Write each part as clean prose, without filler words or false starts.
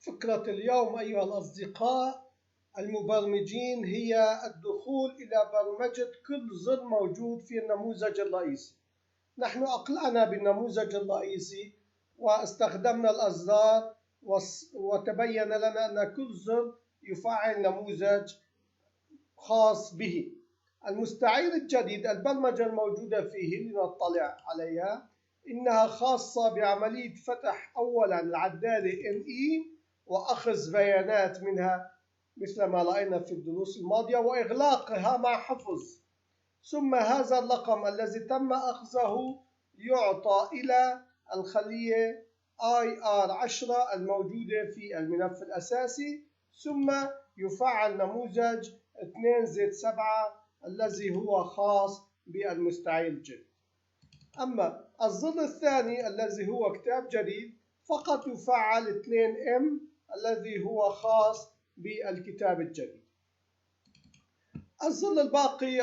فكرة اليوم أيها الأصدقاء المبرمجين هي الدخول إلى برمجة كل زر موجود في النموذج الرئيسي. نحن أقلعنا بالنموذج الرئيسي واستخدمنا الأزرار وتبين لنا أن كل زر يفعل نموذج خاص به. المستعير الجديد البرمجة الموجودة فيه لنطلع عليها إنها خاصة بعملية فتح أولا العدادة NE وأخذ بيانات منها مثل ما رأينا في الدروس الماضية وإغلاقها مع حفظ، ثم هذا الرقم الذي تم أخذه يعطى إلى الخلية IR10 الموجودة في الملف الأساسي، ثم يفعل نموذج 2Z7 الذي هو خاص بالمستعير الجديد. أما الزر الثاني الذي هو كتاب جديد فقط يفعل 2M الذي هو خاص بالكتاب الجديد. الزر الباقي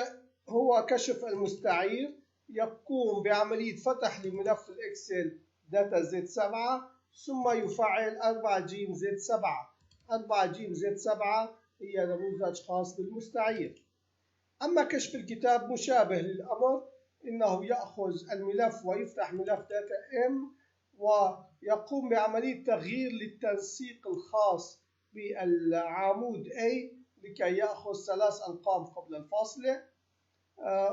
هو كشف المستعير، يقوم بعملية فتح لملف الإكسل داتا زد 7 ثم يفعل 4G زد 7. 4G زد 7 هي نموذج خاص بالمستعير. أما كشف الكتاب مشابه للأمر، إنه يأخذ الملف ويفتح ملف داتا M ويقوم بعملية تغيير للتنسيق الخاص بالعمود A لكي يأخذ 3 أرقام قبل الفاصلة،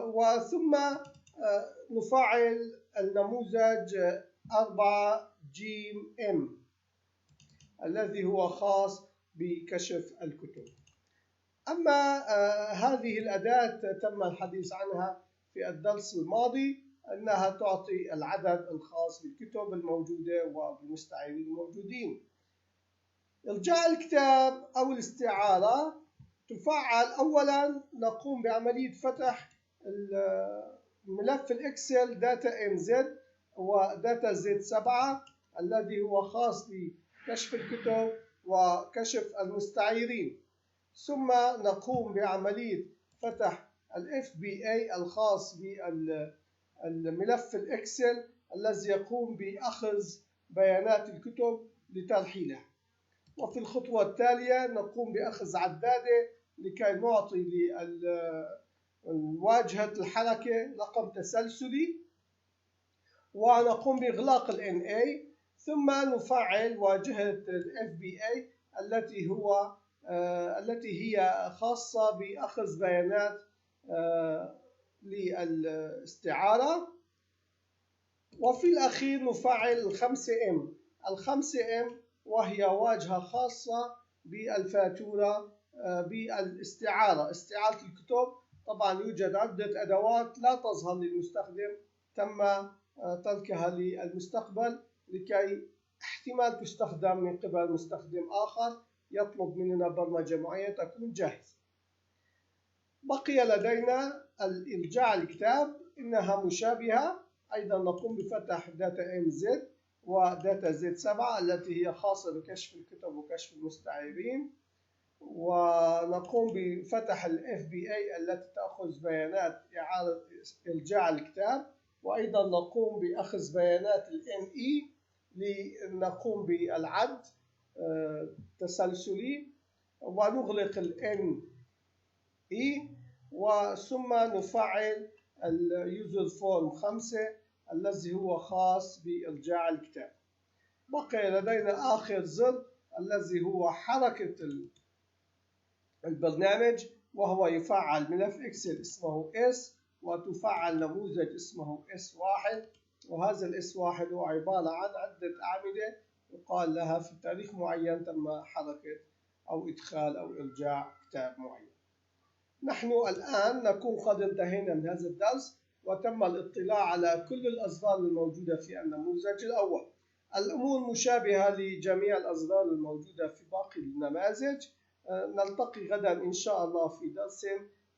وثم نفعل النموذج 4GM الذي هو خاص بكشف الكتب. أما هذه الأداة تم الحديث عنها في الدرس الماضي، أنها تعطي العدد الخاص بالكتب الموجودة وبالمستعيرين الموجودين. إرجاع الكتاب أو الاستعارة تفعل أولا، نقوم بعملية فتح ملف الإكسل داتا MZ وداتا زد 7 الذي هو خاص بكشف الكتب وكشف المستعيرين، ثم نقوم بعملية فتح FBA الخاص بالملف الإكسل الذي يقوم بأخذ بيانات الكتب لترحيلها. وفي الخطوة التالية نقوم بأخذ عدادة لكي نعطي لواجهة الحركة رقم تسلسلي، ونقوم بإغلاق ال NA، ثم نفعل واجهة ال FBA التي هي خاصة بأخذ بيانات للاستعارة. وفي الأخير نفعل 5M. 5M وهي واجهة خاصة بالفاتورة بالاستعارة، استعارة الكتب. طبعا يوجد عدة أدوات لا تظهر للمستخدم، تم تركها للمستقبل لكي احتمال تستخدم من قبل مستخدم آخر يطلب مننا برمجة معينة تكون جاهزة. بقي لدينا إرجاع الكتاب، إنها مشابهة. أيضا نقوم بفتح داتا MZ وداتا زد 7 التي هي خاصة بكشف الكتب وكشف المستعيرين، ونقوم بفتح ال FBA التي تأخذ بيانات إعادة إرجاع الكتاب، وأيضا نقوم بأخذ بيانات ال NE لنقوم بالعد تسلسلي، ونغلق ال NE، وثم نفعل اليوزر فورم 5 الذي هو خاص بإرجاع الكتاب. بقي لدينا آخر زر الذي هو حركة البرنامج، وهو يفعل ملف إكسل اسمه S وتفعل نموذج اسمه S1، وهذا S1 هو عبارة عن عدة أعمدة يقال لها في تاريخ معين تم حركة أو إدخال أو إرجاع كتاب معين. نحن الآن نكون قد انتهينا من هذا الدرس وتم الاطلاع على كل الأزرار الموجودة في النموذج الأول. الأمور مشابهة لجميع الأزرار الموجودة في باقي النماذج. نلتقي غدا إن شاء الله في درس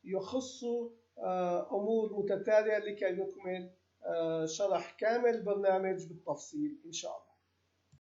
يخص أمور متتالية لكي نكمل شرح كامل البرنامج بالتفصيل إن شاء الله.